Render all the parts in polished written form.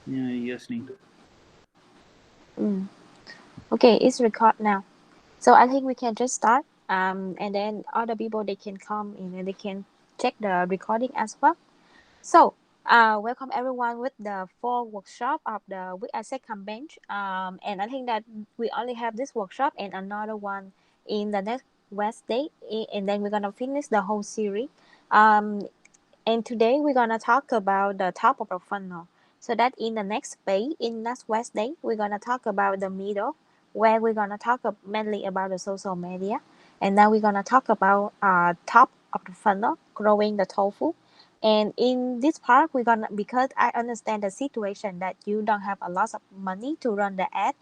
Yeah, yes, Neeta. Mm. Okay, it's record now. So I think we can just start. And then other people they can come in and they can check the recording as well. So, welcome everyone with the fall workshop of the Week Asset campaign. And I think that we only have this workshop and another one in the next Wednesday, and then we're gonna finish the whole series. Um, and today we're gonna talk about the top of the funnel. So that in the next page, in next Wednesday, we're gonna talk about the middle, where we're gonna talk mainly about the social media, and now we're gonna talk about top of the funnel, growing the tofu. And in this part, we're gonna because I understand the situation that you don't have a lot of money to run the ad.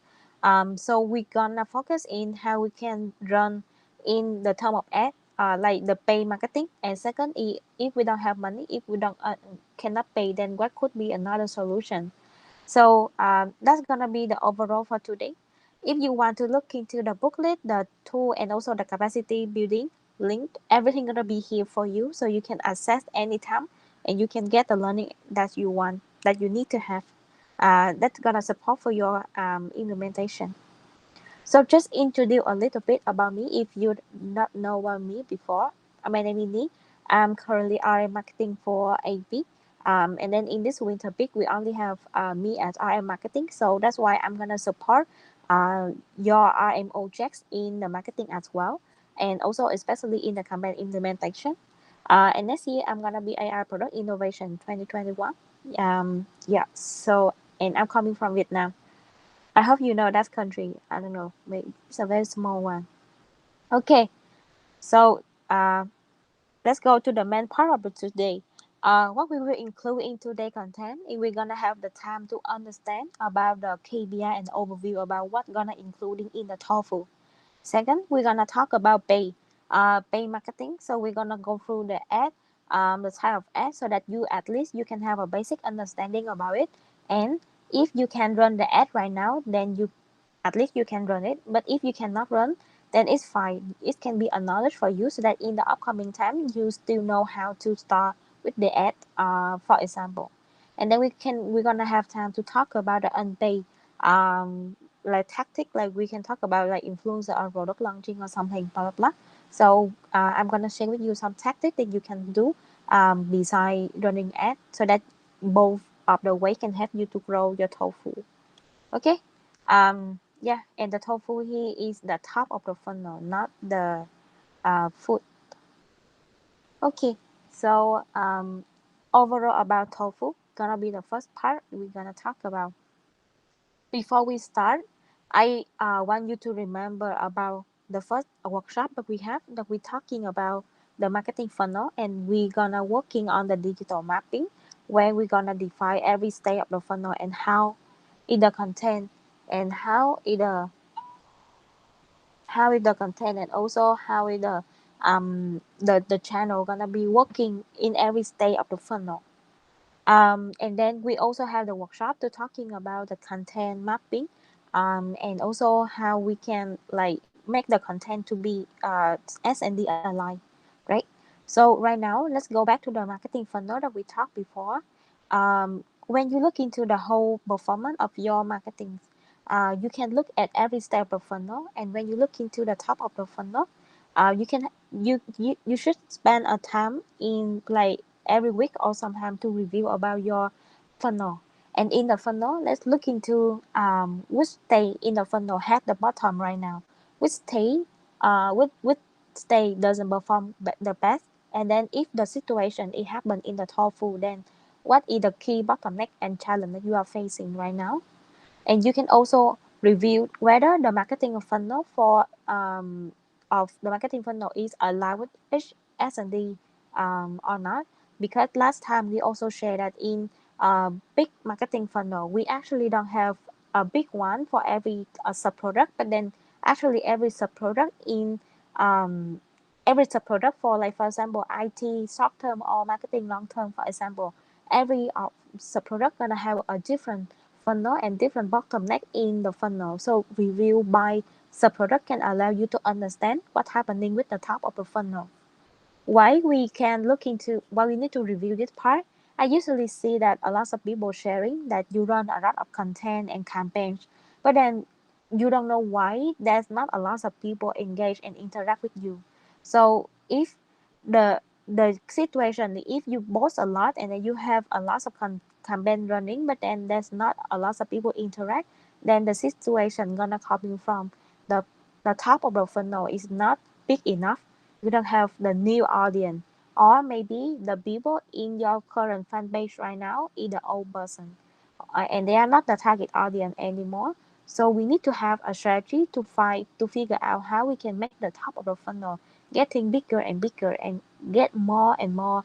So we're gonna focus in how we can run in the term of ad, like the pay marketing. And second, if we don't have money, if we don't cannot pay, then what could be another solution? So that's gonna be the overall for today. If you want to look into the booklet, the tool, and also the capacity building link, everything gonna be here for you, so you can access anytime, and you can get the learning that you want, that you need to have. That's gonna support for your implementation. So just introduce a little bit about me if you not know about me before. My name is Ni. I'm currently RM marketing for AP. And then in this winter peak, we only have me as RM marketing. So that's why I'm gonna support your RM objects in the marketing as well, and also especially in the campaign implementation. And next year, I'm gonna be AI product innovation 2021. Yeah. So and I'm coming from Vietnam. I hope you know that country. I don't know. Maybe it's a very small one. Okay, so let's go to the main part of it today. What we will include in today's content is we're gonna have the time to understand about the KPI and overview about what gonna including in the TOFU. Second, we're gonna talk about pay marketing. So we're gonna go through the ad, the type of ad, so that you at least you can have a basic understanding about it. And if you can run the ad right now, then you at least you can run it. But if you cannot run, then it's fine. It can be a knowledge for you, so that in the upcoming time you still know how to start with the ad, for example. And then we're gonna have time to talk about the unpaid like tactic, like we can talk about like influencer or product launching or something, blah blah blah. So I'm gonna share with you some tactic that you can do beside running ad, so that both of the way can help you to grow your tofu. Okay. Yeah, and the tofu here is the top of the funnel, not the food. Okay. So overall about tofu gonna be the first part we're gonna talk about. Before we start, I want you to remember about the first workshop that we have, that we're talking about the marketing funnel, and we're gonna working on the digital mapping, where we're gonna define every stage of the funnel and how in the content, and how is the content, and also how is the channel gonna be working in every stage of the funnel. And then we also have the workshop to talking about the content mapping, and also how we can like make the content to be S&D aligned, right? So right now, let's go back to the marketing funnel that we talked before. When you look into the whole performance of your marketing, you can look at every step of funnel, and when you look into the top of the funnel, you can you should spend a time in like every week or sometime to review about your funnel. And in the funnel, let's look into which stage in the funnel have the bottom right now, which stage which stage doesn't perform the best. And then if the situation it happened in the tofu, then what is the key bottleneck and challenge that you are facing right now. And you can also review whether the marketing funnel for of the marketing funnel is aligned with each S&D or not. Because last time we also shared that in a big marketing funnel, we actually don't have a big one for every sub product, but then actually every sub product in um, every sub product for, like for example, IT short term or marketing long term, for example, every sub product gonna have a different funnel and different bottleneck in the funnel. So review by sub-product can allow you to understand what's happening with the top of the funnel. Why we need to review this part? I usually see that a lot of people sharing that you run a lot of content and campaigns, but then you don't know why there's not a lot of people engage and interact with you. So if the situation, if you post a lot and then you have a lot of campaign running, but then there's not a lot of people interact, then the situation gonna coming from the top of the funnel is not big enough. You don't have the new audience, or maybe the people in your current fan base right now is the old person, and they are not the target audience anymore. So we need to have a strategy to find to figure out how we can make the top of the funnel getting bigger and bigger and get more and more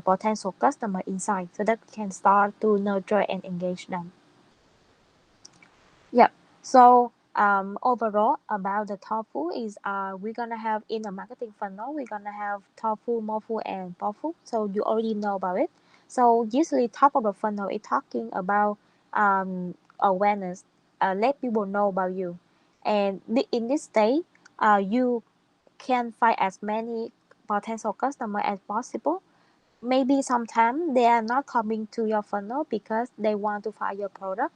potential customer inside, so that we can start to nurture and engage them. Yep. So overall about the TOFU is we're gonna have in the marketing funnel, we're gonna have TOFU, MOFU, and POFU. So you already know about it. So usually top of the funnel is talking about awareness, let people know about you, and in this stage, you can find as many potential customer as possible. Maybe sometimes they are not coming to your funnel because they want to find your product,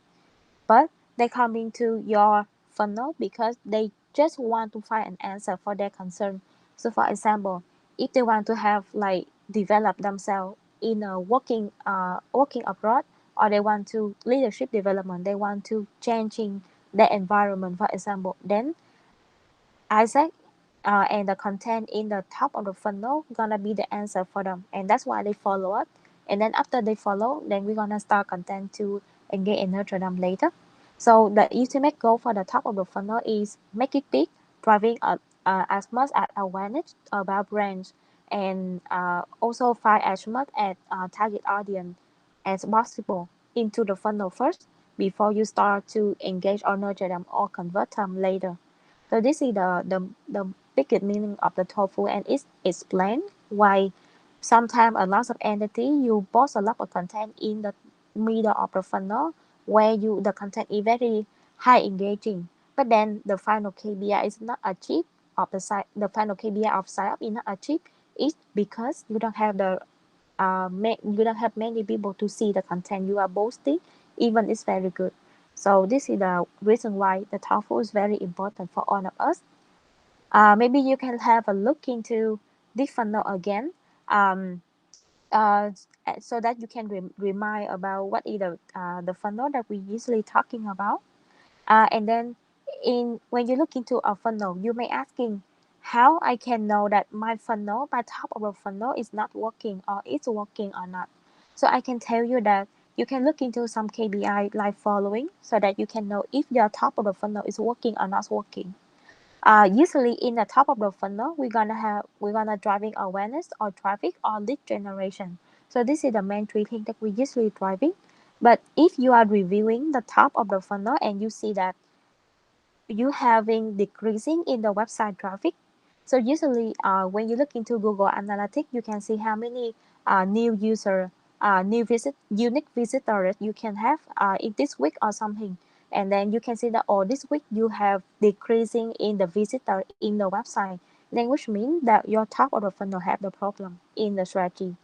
but they come into your funnel because they just want to find an answer for their concern. So for example, if they want to have like develop themselves in a working abroad, or they want to leadership development, they want to changing their environment, for example, then Isaac and the content in the top of the funnel gonna be the answer for them, and that's why they follow up. And then after they follow, then we're gonna start content to engage and nurture them later. So the ultimate goal for the top of the funnel is make it big, driving as much as awareness about brands, and also find as much as target audience as possible into the funnel first before you start to engage or nurture them or convert them later. So this is the biggest meaning of the TOFU, and it explains why sometimes a lot of entity you post a lot of content in the middle of the funnel where you the content is very high engaging, but then the final KPI is not achieved of the site. The final KPI of sign up is not achieved. It's because you don't have the you don't have many people to see the content you are posting, even it's very good. So this is the reason why the TOEFL is very important for all of us. Maybe you can have a look into this funnel again, um, uh, so that you can remind about what is the funnel that we usually talking about. And then in when you look into a funnel, you may asking how I can know that my funnel, my top of the funnel is not working or it's working or not. So I can tell you that you can look into some KPI like following so that you can know if your top of the funnel is working or not working. Usually in the top of the funnel, we're gonna driving awareness or traffic or lead generation. So this is the main three things that we usually driving. But if you are reviewing the top of the funnel and you see that you having decreasing in the website traffic. So usually, when you look into Google Analytics, you can see how many new user, unique visitors you can have in this week or something. And then you can see that oh, this week you have decreasing in the visitor in the website. Then which means that your top of the funnel have the problem in the strategy.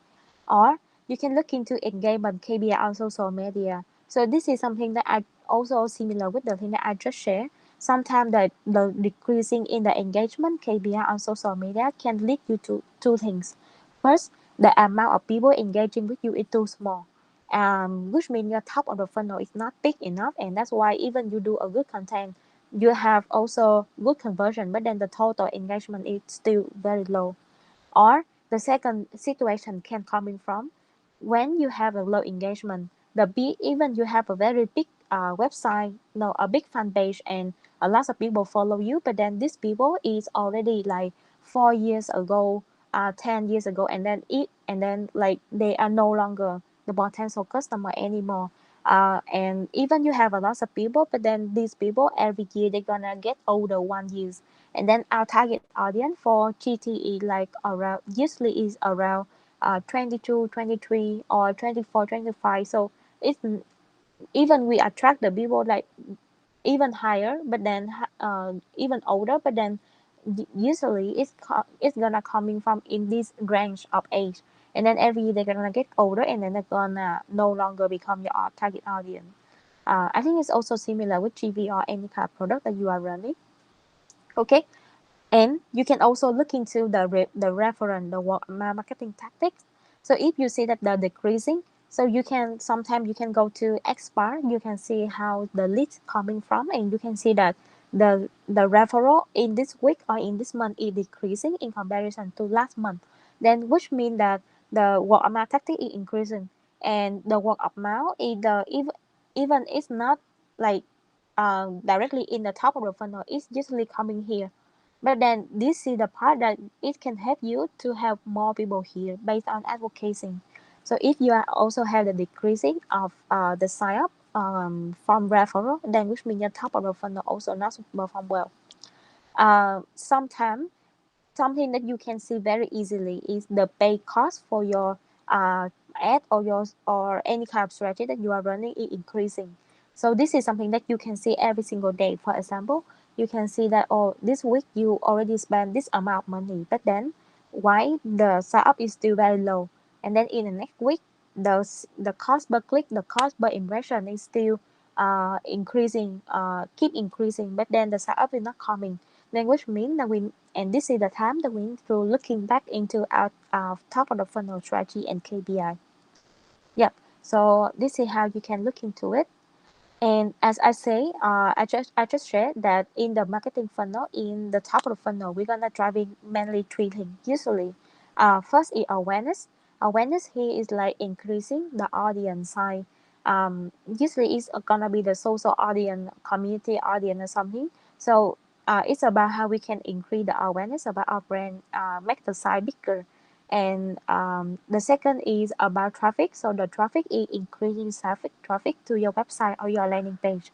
Or you can look into engagement KPI on social media. So this is something that I also similar with the thing that I just shared. Sometimes the decreasing in the engagement KPI on social media can lead you to two things. First, the amount of people engaging with you is too small, which means your top of the funnel is not big enough, and that's why even you do a good content, you have also good conversion, but then the total engagement is still very low. Or the second situation can coming from when you have a low engagement, the big even you have a very big website, no, a big fan page, and a lot of people follow you, but then these people is already like 4 years ago, 10 years ago, and then like they are no longer the potential customer anymore. And even you have a lot of people, but then these people every year they're gonna get older 1 years, and then our target audience for GTE like around usually is around 22, 23, or 24, 25. So it's even we attract the people like even higher, but then even older, but then usually it's gonna coming from in this range of age. and then every year they're gonna get older, and then they're gonna no longer become your target audience. I think it's also similar with GV or any kind of product that you are running. Okay, and you can also look into the reference, the marketing tactics. So if you see that they're decreasing, so you can sometimes you can go to expert, you can see how the leads coming from, and you can see that the referral in this week or in this month is decreasing in comparison to last month. Then which means that the word of mouth tactic is increasing, and the word of mouth is even it's not like directly in the top of the funnel, it's usually coming here. But then this is the part that it can help you to have more people here based on advocating. So if you are also have the decreasing of the sign up from referral, then which means your top of the funnel also not perform well. Sometimes something that you can see very easily is the pay cost for your uh, ad or your or any kind of strategy that you are running is increasing. So this is something that you can see every single day. For example, you can see that oh, this week you already spent this amount of money, but then why the startup is still very low, and then in the next week the cost per click, the cost per impression is still increasing, keep increasing, but then the startup is not coming. Then which means that we, and this is the time that we need to looking back into our top of the funnel strategy and KPI. Yep. So this is how you can look into it. And as I say, I just shared that in the marketing funnel, in the top of the funnel, we're gonna driving mainly three things. Usually, first is awareness. Awareness here is like increasing the audience size. Usually it's gonna be the social audience, community audience, or something. So it's about how we can increase the awareness about our brand, make the site bigger. And the second is about traffic. So the traffic is increasing traffic to your website or your landing page.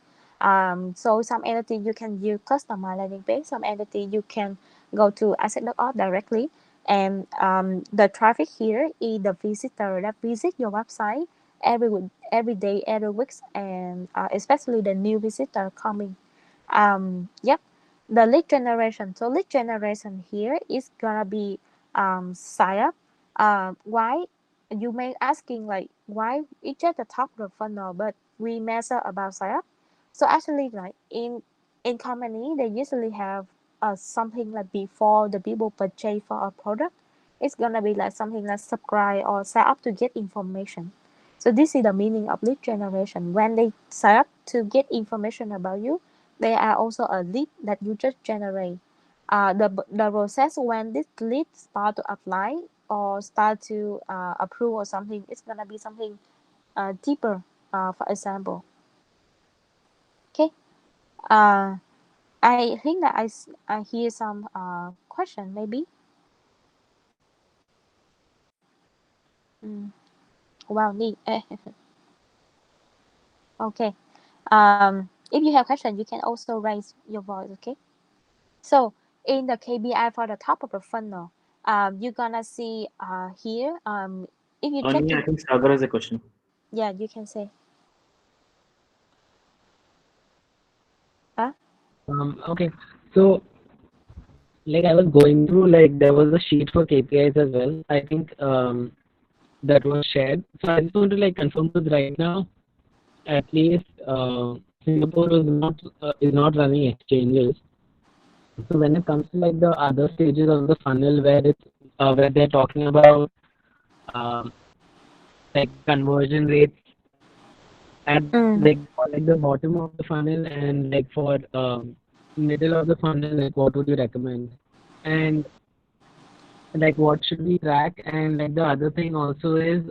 So some entity you can use customer landing page, some entity you can go to asset.org directly. And the traffic here is the visitor that visit your website every day, every week, and especially the new visitor coming. Yep, the lead generation. So lead generation here is gonna be sign up. Why you may asking like why it's just the top of the funnel, but we measure about sign up. So actually, like in company, they usually have something like before the people purchase for a product, it's gonna be like something like subscribe or sign up to get information. So this is the meaning of lead generation. When they sign up to get information about you, they are also a lead that you just generate. The process when this lead start to apply or start to approve or something, it's gonna be something deeper. For example, okay. Uh, I think that I hear some question maybe. Mm. Wow, neat. Okay. If you have question, you can also raise your voice. Okay. So in the KPI for the top of the funnel, you're gonna see here. If you check Only I in, think Sagar has a question. yeah, you can say. Huh? Okay. So, like I was going through, like there was a sheet for KPIs as well. I think that was shared. So I just want to like confirm because right now, at least Singapore is not running exchanges. So when it comes to like the other stages of the funnel where they're talking about um, like conversion rates at Mm. like for like the bottom of the funnel and like for middle of the funnel, like what would you recommend? And like what should we track? And like the other thing also is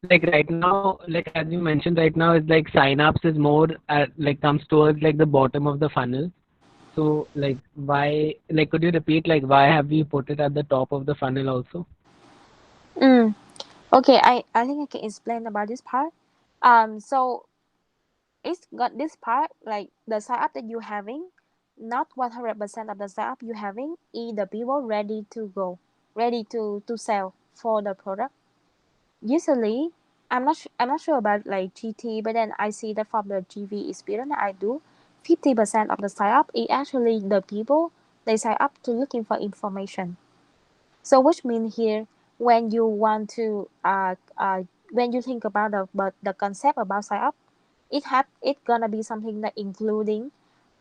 like right now, like as you mentioned right now, is like sign-ups is more at like comes towards like the bottom of the funnel. So like why like could you repeat like why have we put it at the top of the funnel also? Mm. Okay, I think I can explain about this part. So it's got this part like the startup that you having, not 100% of the startup you having is the people ready to go, ready to sell for the product. Usually, I'm not sure about like GT, but then I see that from the GV experience that I do, 50% of the startup is actually the people they sign up to looking for information. So which means here, when you want to when you think about the concept about sign up, it gonna be something that including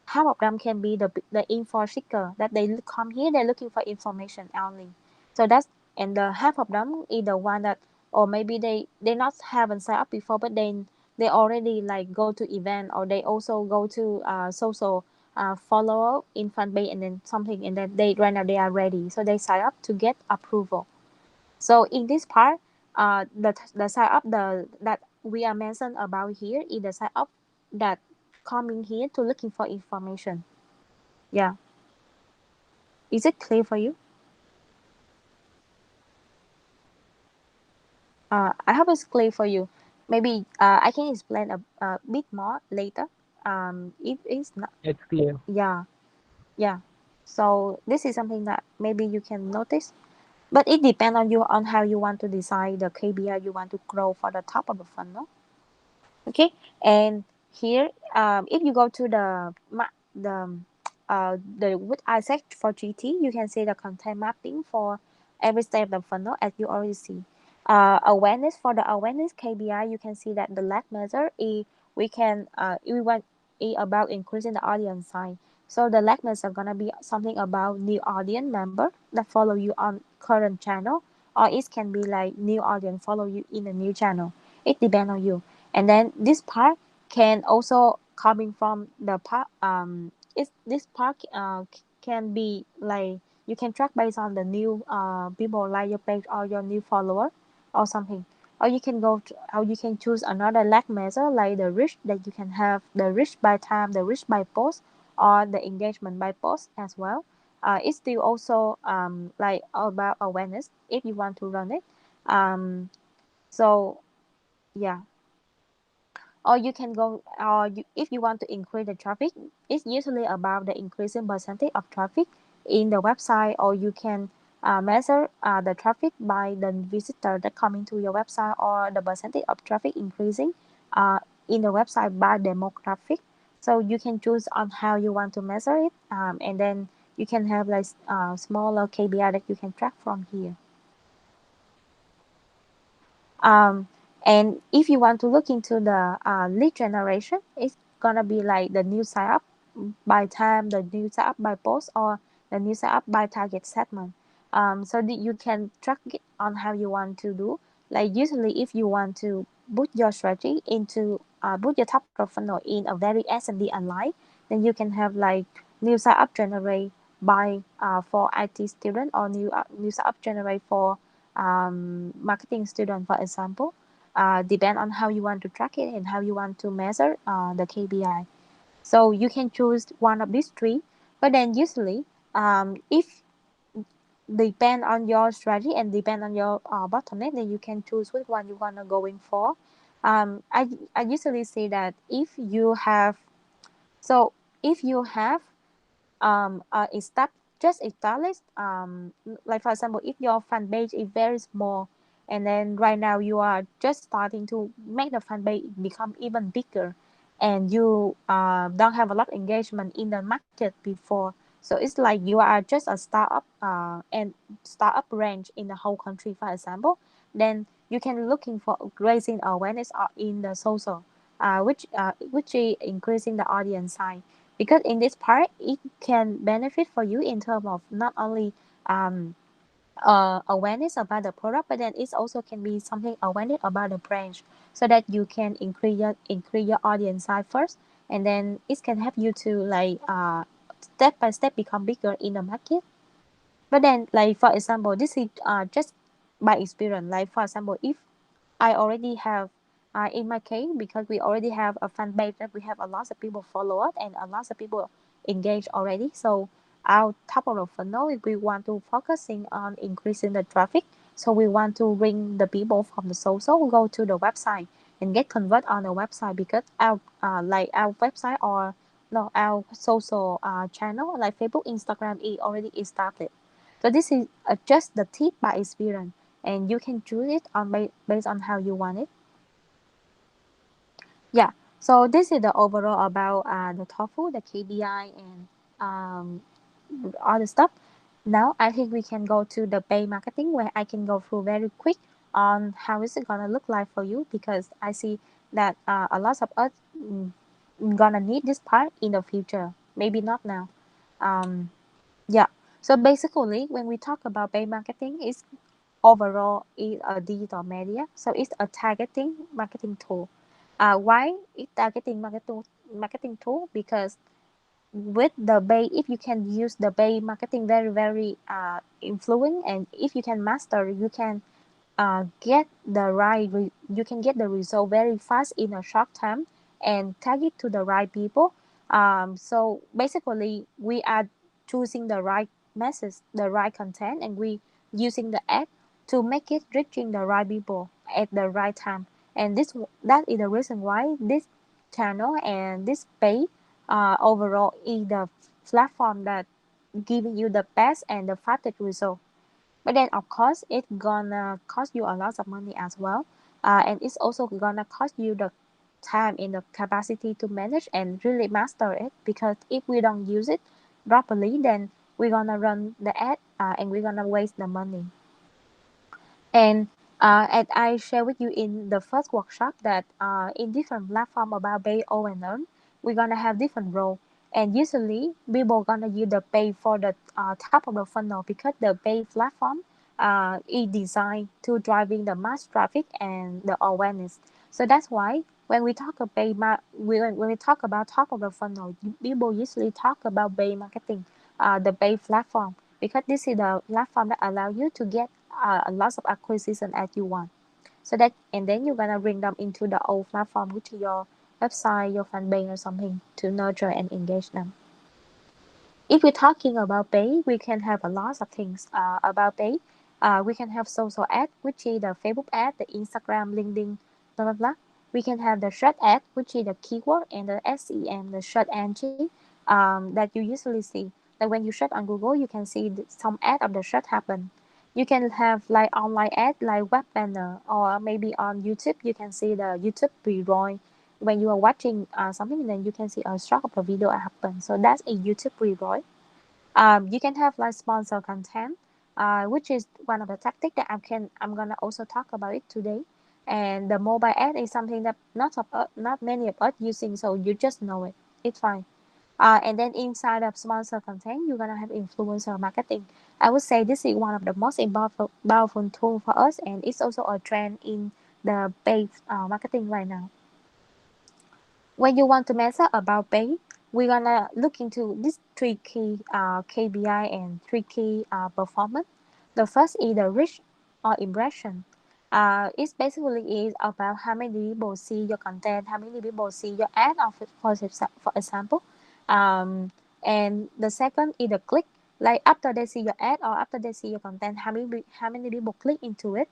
half of them can be the info seeker that they come here, they're looking for information only. So that's, and the half of them is the one that, or maybe they not haven't signed up before, but then they already like go to event, or they also go to social follow in fan base, and then something, and then they right now they are ready, so they sign up to get approval. So in this part, the sign up the that we are mentioned about here is the sign up that coming here to looking for information. Yeah, is it clear for you? I hope it's clear for you. Maybe I can explain a bit more later. If it's not, It's clear. yeah, yeah. So this is something that maybe you can notice, but it depends on you on how you want to decide the KPI you want to grow for the top of the funnel. Okay, and here, if you go to the what I said for GT, you can see the content mapping for every step of the funnel, as you already see. Awareness, for the awareness KPI, you can see that the lag measure is, we want about increasing the audience size. So the lag measure gonna be something about new audience member that follow you on current channel, or it can be like new audience follow you in a new channel. It depends on you. And then this part can also coming from the part, it's this part can be like, you can track based on the new people like your page or your new follower or something. Or you can go to, or you can choose another lag measure like the reach, that you can have the reach by time, the reach by post, or the engagement by post as well. It's still also like all about awareness if you want to run it. So yeah, or you can go, or if you want to increase the traffic, it's usually about the increasing percentage of traffic in the website, or you can measure the traffic by the visitor that coming to your website, or the percentage of traffic increasing uh, in the website by demographic. So you can choose on how you want to measure it, and then you can have like smaller KPI that you can track from here. Um, and if you want to look into the lead generation, it's gonna be like the new sign up by time, the new sign up by post, or the new sign up by target segment. So that you can track it on how you want to do. Like usually, if you want to put your strategy into put your top of the funnel in a very S&D align, then you can have like new sign up generate by for IT student, or new sign up generate for marketing student, for example. Depend on how you want to track it and how you want to measure the KPI. So you can choose one of these three, but then usually, if depend on your strategy and depend on your bottleneck, then you can choose which one you wanna going for. I usually say that if you have, so if you have step just establish, like for example, if your fan page is very small, and then right now you are just starting to make the fan page become even bigger, and you don't have a lot of engagement in the market before, so it's like you are just a startup and startup range in the whole country, for example, then you can looking for raising awareness in the social, which is increasing the audience size, because in this part it can benefit for you in terms of not only um, awareness about the product, but then it also can be something awareness about the brand, so that you can increase your audience size first, and then it can help you to like step by step become bigger in the market. But then, like for example, this is just by experience. Like for example, if I already have, in my case, because we already have a fan page that we have a lot of people follow us and a lot of people engage already. So our top of the funnel, if we want to focusing on increasing the traffic, so we want to bring the people from the social go to the website and get convert on the website, because our like our website, or no, our social channel like Facebook, Instagram is already established. So this is just the tip by experience, and you can choose it on based on how you want it. Yeah. So this is the overall about the TOFU, the KBI, and um, all the stuff. Now I think we can go to the pay marketing where I can go through very quick on how is it gonna look like for you, because I see that a lot of us gonna need this part in the future. Maybe not now. Um, yeah. So basically, when we talk about pay marketing, it's overall is a digital media. So it's a targeting marketing tool. Why it's targeting marketing tool? Because with the bay, if you can use the bay marketing very influent, and if you can master, you can get the you can get the result very fast in a short time and tag it to the right people. So basically we are choosing the right message, the right content, and we using the ad to make it reaching the right people at the right time. And that is the reason why this channel and this page overall is the platform that giving you the best and the fastest result. But then of course it's gonna cost you a lot of money as well, and it's also gonna cost you the time and the capacity to manage and really master it, because if we don't use it properly, then we're gonna run the ad, and we're gonna waste the money. And I share with you in the first workshop that in different platform about pay O and earn, we're gonna have different role. And usually people gonna use the pay for the top of the funnel, because the pay platform is designed to driving the mass traffic and the awareness. So that's why when we talk about when we talk about top of the funnel, people usually talk about pay marketing, the pay platform, because this is the platform that allow you to get a lot of acquisition as you want. So that, and then you're gonna bring them into the old platform, which is your website, your fan page or something, to nurture and engage them. If we're talking about pay, we can have a lot of things about pay. We can have social ad, which is the Facebook ad, the Instagram, LinkedIn, blah blah blah. We can have the search ad, which is the keyword and the SEM, the search engine, that you usually see. Like when you search on Google, you can see some ad of the search happen. You can have like online ad, like web banner, or maybe on YouTube, you can see the YouTube pre-roll. When you are watching something, then you can see a short of the video happen. So that's a YouTube pre-roll. You can have like sponsor content, which is one of the tactics that I'm gonna also talk about it today. And the mobile ad is something that not many of us using, so you just know it. It's fine. And then inside of sponsor content, you're gonna have influencer marketing. I would say this is one of the most powerful tool for us, and it's also a trend in the paid marketing right now. When you want to measure about pay, we're gonna look into these three key KPI and three key performance. The first is the reach or impression. It's basically is about how many people see your content, how many people see your ad, or for example. Um, and the second is the click. Like after they see your ad or after they see your content, how many people click into it,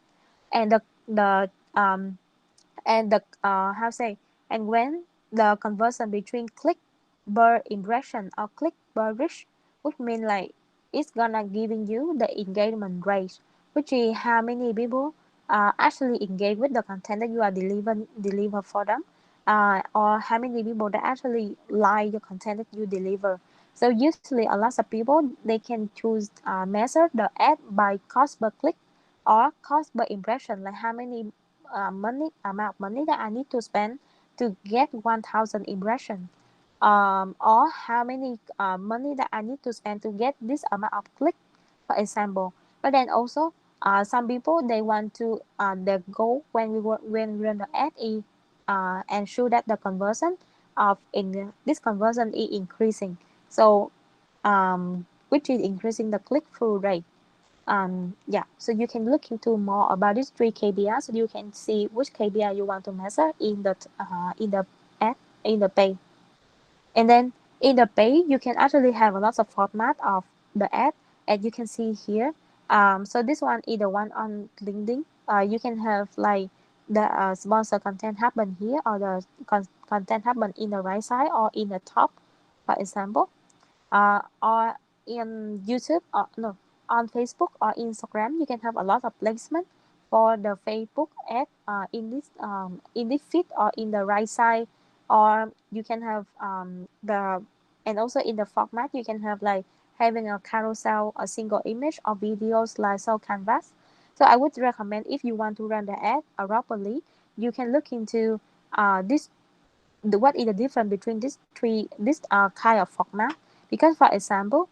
and the and the how say and when the conversion between click per impression or click per reach, which mean like it's gonna giving you the engagement rate, which is how many people actually engage with the content that you are deliver for them, or how many people that actually like your content that you deliver. So usually a lot of people they can choose measure the ad by cost per click or cost per impression, like how many amount of money that I need to spend to get 1,000 impressions, or how many money that I need to spend to get this amount of click, for example. But then also, some people they want to their goal when we run the ad is ensure that the conversion of in this conversion is increasing. So which is increasing the click through rate. Yeah, so you can look into more about these three KPIs, so you can see which KPI you want to measure in the ad, in the page. And then in the page, you can actually have a lot of format of the ad, and you can see here. So this one is the one on LinkedIn. You can have like the sponsor content happen here, or the content happen in the right side or in the top, for example, or in YouTube, or no, on Facebook or Instagram, you can have a lot of placement for the Facebook ad in this feed or in the right side, or you can have the and also in the format you can have like having a carousel, a single image or video slideshow canvas. So I would recommend if you want to run the ad properly, you can look into this what is the difference between this kind of format. Because for example,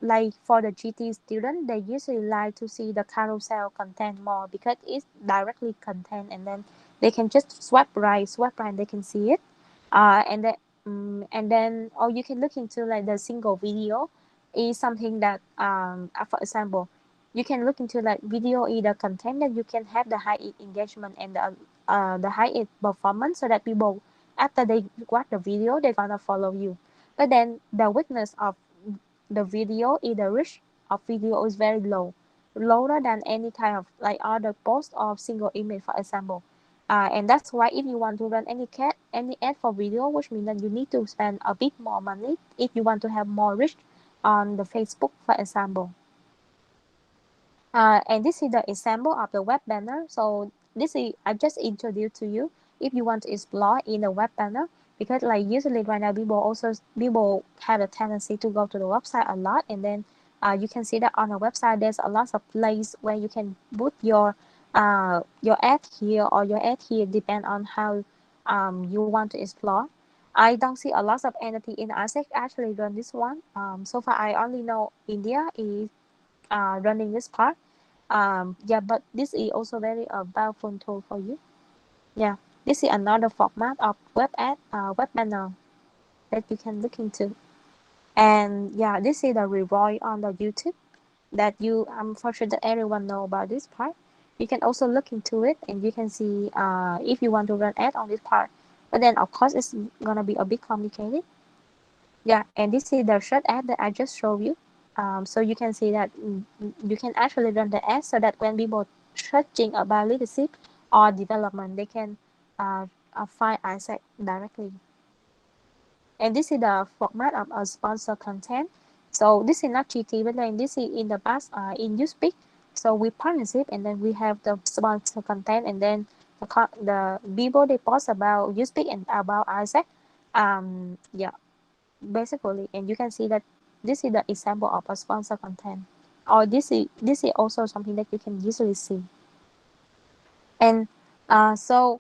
like for the GT student, they usually like to see the carousel content more because it's directly content, and then they can just swipe right, they can see it. And then or you can look into like the single video is something that for example, you can look into like video is the content that you can have the high engagement and the high performance, so that people after they watch the video they're gonna follow you. But then the weakness of the video is the reach of video is very low, lower than any kind of like other post of single image, for example. And that's why if you want to run any ad for video, which means that you need to spend a bit more money if you want to have more reach on the Facebook, for example. And this is the example of the web banner. So this is I just introduced to you. If you want to explore in the web banner, because like usually right now people have a tendency to go to the website a lot, and then you can see that on the website there's a lot of place where you can put your ad here or your ad here, depend on how you want to explore. I don't see a lot of entity in ASEC actually run this one. So far I only know India is running this part. Yeah, but this is also very powerful tool for you. Yeah, this is another format of web banner that you can look into. And yeah, this is the reward on the YouTube that I'm for sure that everyone know about this part. You can also look into it and you can see if you want to run ad on this part. But then of course it's gonna be a bit complicated. Yeah, and this is the short ad that I just showed you. So you can see that you can actually run the ad so that when people searching about leadership or development, they can find Isaac directly. And this is the format of a sponsor content. So this is not GT, but then this is in the past in Uspeak. So we partnership and then we have the sponsor content, and then the people they post about Uspeak and about Isaac. Yeah, basically, and you can see that this is the example of a sponsor content, or this is also something that you can usually see. And so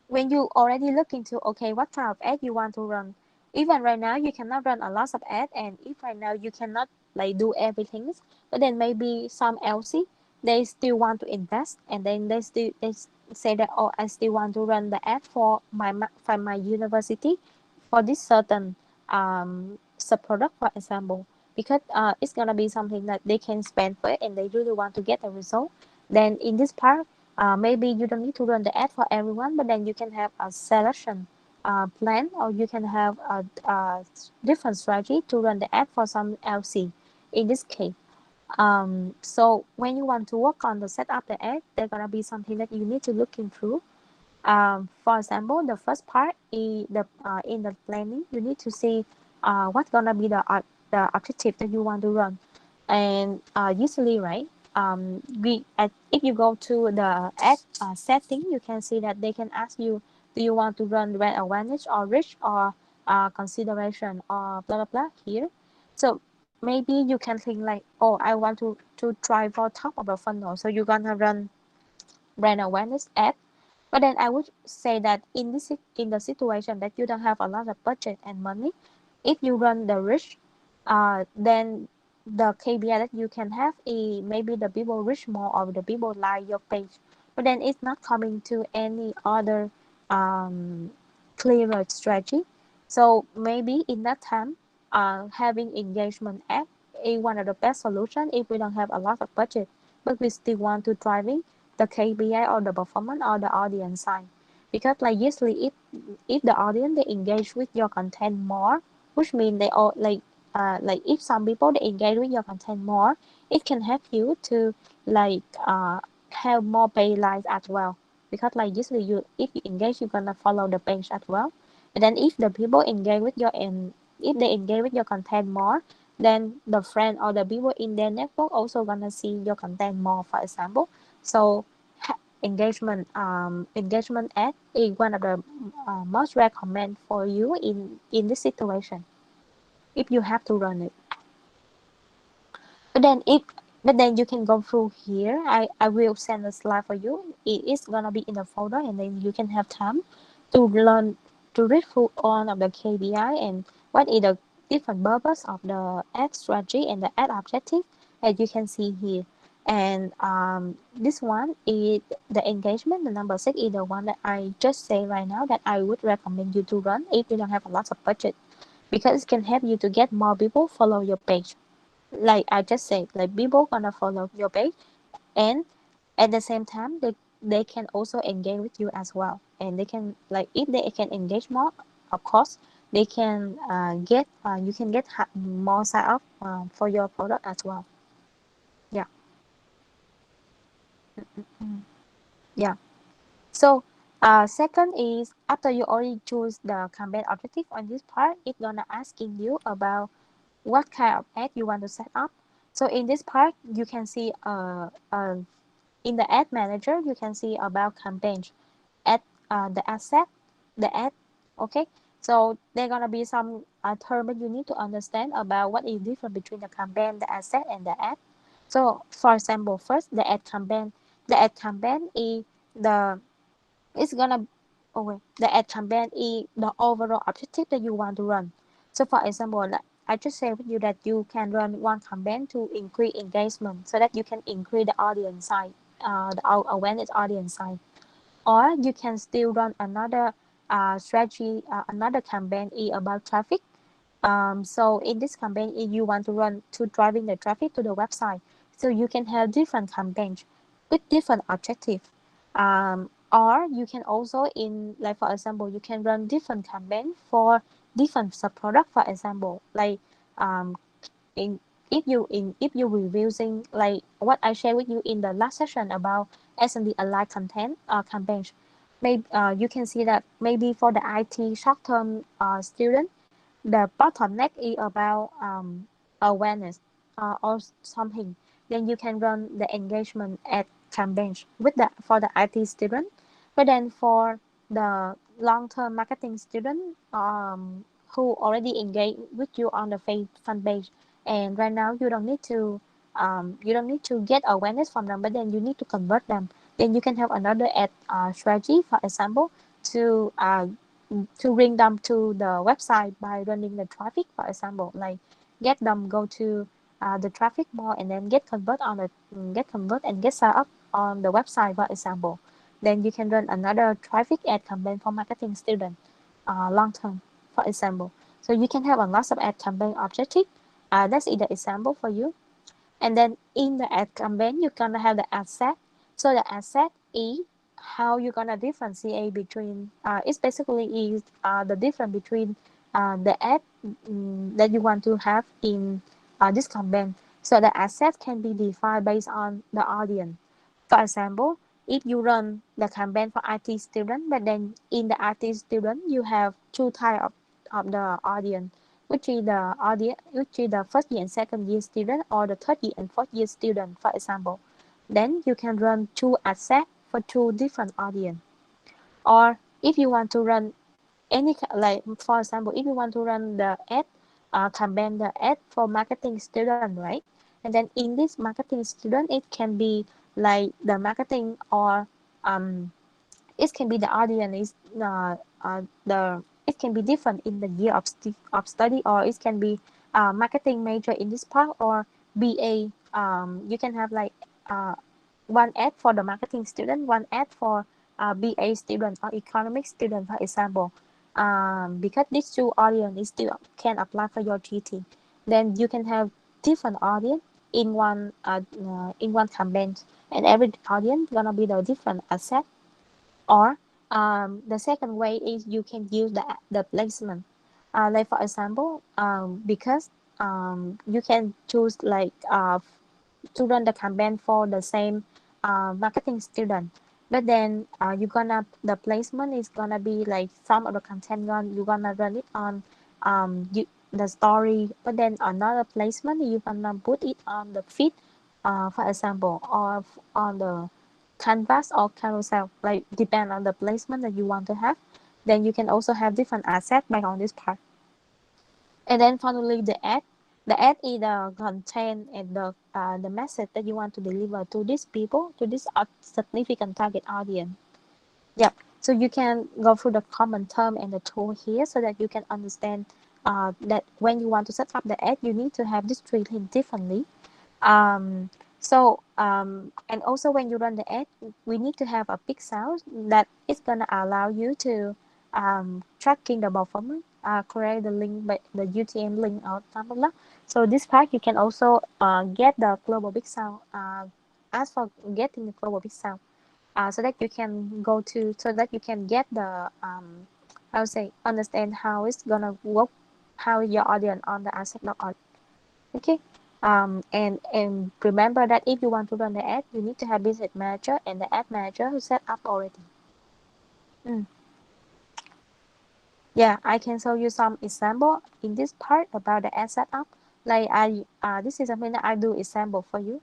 when you already look into okay what kind of ad you want to run, even right now you cannot run a lot of ad, and if right now you cannot like do everything, but then maybe some LC they still want to invest, and then they say that oh I still want to run the ad for my university for this certain sub product, for example, because it's gonna be something that they can spend for it and they really want to get a result. Then in this part, maybe you don't need to run the ad for everyone, but then you can have a selection plan, or you can have a different strategy to run the ad for some LC in this case. So when you want to work on the setup the ad, there's gonna be something that you need to look into. For example, the first part is the in the planning, you need to see what's gonna be the objective that you want to run, and usually, right? If you go to the ad setting, you can see that they can ask you, do you want to run brand awareness or reach or consideration or blah blah blah here. So maybe you can think like, oh, I want to try for top of the funnel, so you're gonna run brand awareness ad. But then I would say that in the situation that you don't have a lot of budget and money, if you run the reach, then the KPI that you can have is maybe the people reach more or the people like your page. But then it's not coming to any other um, clearer strategy. So maybe in that time, having engagement app is one of the best solution if we don't have a lot of budget, but we still want to driving the KPI or the performance or the audience side. Because like usually if the audience they engage with your content more, which means they all like if some people they engage with your content more, it can help you to like have more pay lines as well. Because like usually you if you engage, you're gonna follow the page as well. And then if the people engage with your and if they engage with your content more, then the friend or the people in their network also gonna see your content more, for example. So engagement ad is one of the most recommend for you in this situation if you have to run it. But then if but then you can go through here. I will send a slide for you. It is gonna be in the folder, and then you can have time to learn to read through all of the KPI and what is the different purpose of the ad strategy and the ad objective, as you can see here. And this one is the engagement. The number six is the one that I just say right now that I would recommend you to run if you don't have a lot of budget, because it can help you to get more people follow your page. Like I just said, like people gonna follow your page, and at the same time they can also engage with you as well, and they can, like, if they can engage more, of course they can get you can get more sign up for your product as well. Yeah. Mm. Yeah. So second is, after you already choose the campaign objective on this part, it's gonna asking you about what kind of ad you want to set up. So in this part you can see in the ad manager you can see about campaigns, ad, the asset, the ad. Okay, so there gonna be some term that you need to understand about what is different between the campaign, the asset, and the ad. So for example, first the ad campaign. The ad campaign is the it's gonna oh wait, the ad campaign is the overall objective that you want to run. So for example, like I just said with you that you can run one campaign to increase engagement so that you can increase the audience size, the awareness audience size. Or you can still run another strategy, another campaign is about traffic. So in this campaign, if you want to run to driving the traffic to the website, so you can have different campaigns with different objectives. Or you can also, in like for example, you can run different campaign for different sub product. For example, like um, in if you reviewing like what I shared with you in the last session about S&D aligned content campaigns, maybe you can see that maybe for the IT short term student, the bottleneck is about awareness or something. Then you can run the engagement at campaigns with the for the IT student. But then for the long-term marketing student who already engage with you on the fan page, and right now you don't need to get awareness from them, but then you need to convert them. Then you can have another ad strategy, for example, to bring them to the website by running the traffic, for example, like get them go to the traffic more and then get convert and get set up on the website, for example. Then you can run another traffic ad campaign for marketing student long term, for example. So you can have a lot of ad campaign objective. That's the example for you. And then in the ad campaign, you're gonna have the ad set. So the ad set is how you're gonna differentiate between. It's basically is the difference between the ad that you want to have in this campaign. So the asset can be defined based on the audience. For example, if you run the campaign for IT student, but then in the IT student you have two type of the audience, which is the audience, which is the first year and second year student, or the third year and fourth year student, for example. Then you can run two assets for two different audience. Or if you want to run any like for example, if you want to run the ad campaign, the ad for marketing student, right? And then in this marketing student, it can be like the marketing, or um it can be the audience is the it can be different in the year of study, or it can be marketing major in this part, or BA. You can have like uh, one ad for the marketing student, one ad for BA student or economic student, for example. Because these two audience still can apply for your GT, then you can have different audience in one campaign, and every audience gonna be the different asset. Or the second way is you can use the placement. Like for example, because you can choose like to run the campaign for the same marketing student, but then you're gonna the placement is gonna be like some of the content you're gonna run it on the story, but then another placement you're gonna put it on the feed, for example, or on the canvas or carousel, like depend on the placement that you want to have. Then you can also have different assets back on this part. And then finally the ad. The ad is the content and the message that you want to deliver to these people, to this significant target audience. Yep. So you can go through the common term and the tool here so that you can understand that when you want to set up the ad, you need to have these three things differently. And also when you run the ad, we need to have a pixel that is gonna allow you to tracking the performance, create the link, the UTM link or blah blah. So this part you can also get the global pixel. Ask for getting the global pixel, so that you can go to, so that you can get the I would say understand how it's gonna work, how your audience on the asset log. Okay. And remember that if you want to run the ad, you need to have business manager and the ad manager who set up already. Mm. Yeah, I can show you some example in this part about the ad setup. Like this is something that I do example for you.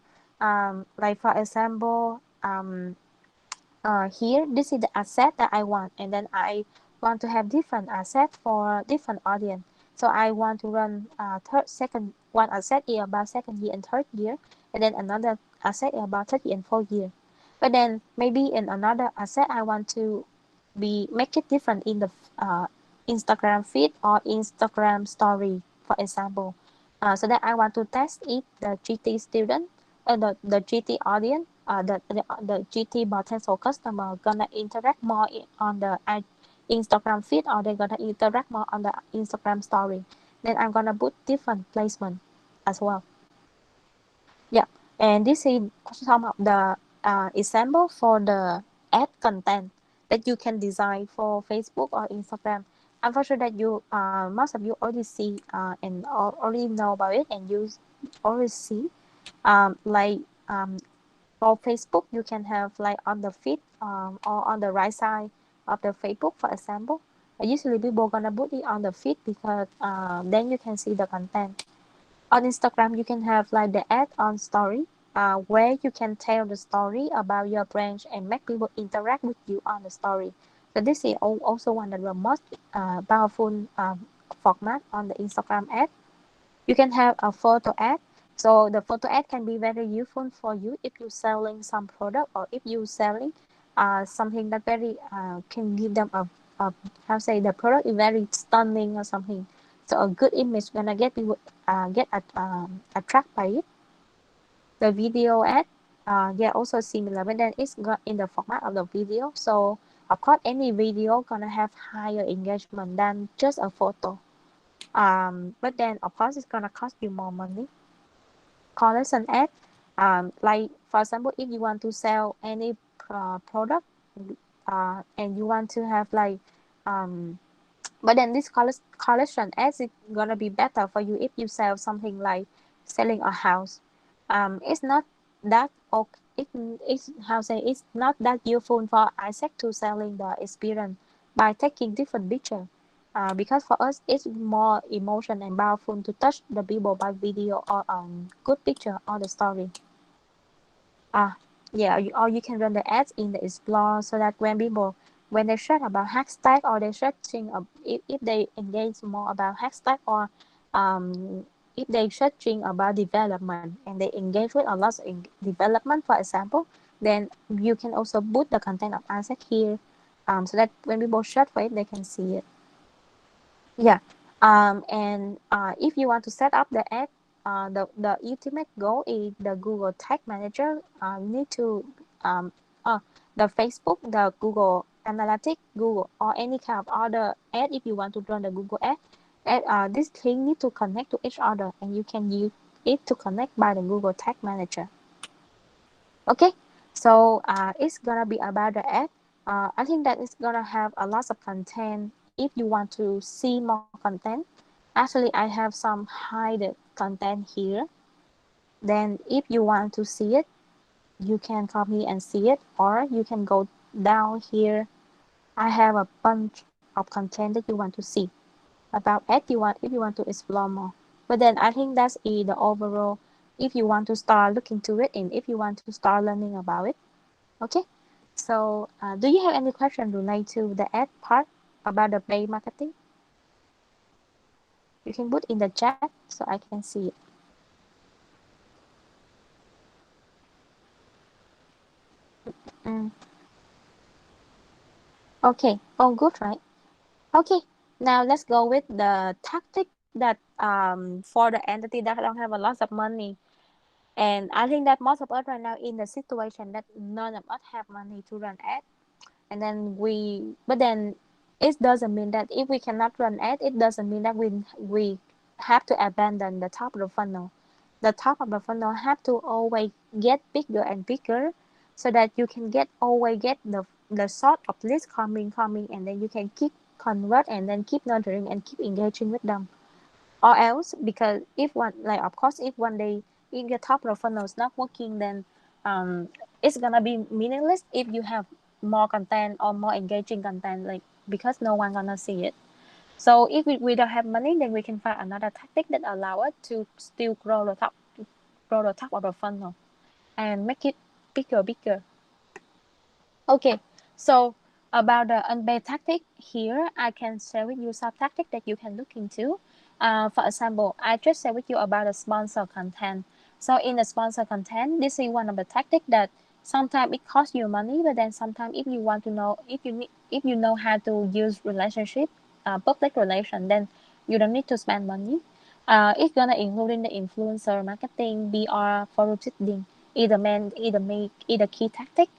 Like for example, here this is the asset that I want, and then I want to have different asset for different audience. So I want to run third second one asset is about second year and third year, and then another asset is about third year and fourth year. But then maybe in another asset I want to be make it different in the Instagram feed or Instagram story, for example. So that I want to test if the GT student, the GT audience, the GT potential customer gonna interact more on the Instagram feed, or they gonna interact more on the Instagram story. Then I'm gonna put different placement as well. Yeah, and this is some of the example for the ad content that you can design for Facebook or Instagram. I'm for sure that you most of you already see and already know about it, and you already see like for Facebook you can have like on the feed or on the right side of the Facebook, for example. Usually people gonna put it on the feed because then you can see the content. On Instagram, you can have like the ad on story, where you can tell the story about your brand and make people interact with you on the story. So this is also one of the most powerful format on the Instagram ad. You can have a photo ad. So the photo ad can be very useful for you if you're selling some product, or if you're selling something that very can give them a how say the product is very stunning or something. So a good image gonna get people get attract by it. The video ad, yeah, also similar, but then it's got in the format of the video. So of course, any video gonna have higher engagement than just a photo. But then of course it's gonna cost you more money. Collection ad, like for example, if you want to sell any product, and you want to have like but then this collection ads is gonna be better for you if you sell something like selling a house. It's not that okay. It's how say it's not that useful for Isaac to selling the experience by taking different picture. Because for us it's more emotion and powerful to touch the people by video or good picture or the story. Ah, yeah, or you can run the ads in the Explore so that when people, when they search about hashtag, or they searching if they engage more about hashtag, or if they searching about development and they engage with a lot of development, for example, then you can also put the content of Isaac here, so that when people search for it, they can see it. Yeah. And if you want to set up the ad, the ultimate goal is the Google Tag Manager. You need to um, the Facebook, the Google Analytics, Google, or any kind of other ad. If you want to run the Google ad, this thing need to connect to each other, and you can use it to connect by the Google Tag Manager. Okay, so it's gonna be about the ad. I think that it's gonna have a lot of content. If you want to see more content, actually I have some hidden content here. Then if you want to see it, you can come here and see it, or you can go down here. I have a bunch of content that you want to see about ad. You want, if you want to explore more. But then I think that's the overall. If you want to start looking to it, and if you want to start learning about it. Okay, so do you have any question related to the ad part about the paid marketing? You can put in the chat so I can see it. Mm. Okay, all good, right? Okay, now let's go with the tactic that for the entity that don't have a lot of money. And I think that most of us right now in the situation that none of us have money to run ad. And then but then it doesn't mean that if we cannot run ad, it doesn't mean that we have to abandon the top of the funnel. The top of the funnel have to always get bigger and bigger so that you can get always get the sort of list coming, and then you can keep convert and then keep nurturing and keep engaging with them. Or else, because if one, like, of course, if one day if your top of the funnel is not working, then it's gonna be meaningless if you have more content or more engaging content, like, because no one gonna see it. So if we don't have money, then we can find another tactic that allow us to still grow the top of the funnel and make it bigger. Okay, so about the unpaid tactic here, I can share with you some tactic that you can look into. For example, I just share with you about the sponsor content. So in the sponsor content, this is one of the tactic that sometimes it costs you money, but then sometimes if you want to know, if you know how to use relationship, public relation, then you don't need to spend money. It's gonna include in the influencer marketing, BR, forum sitting, either key tactic.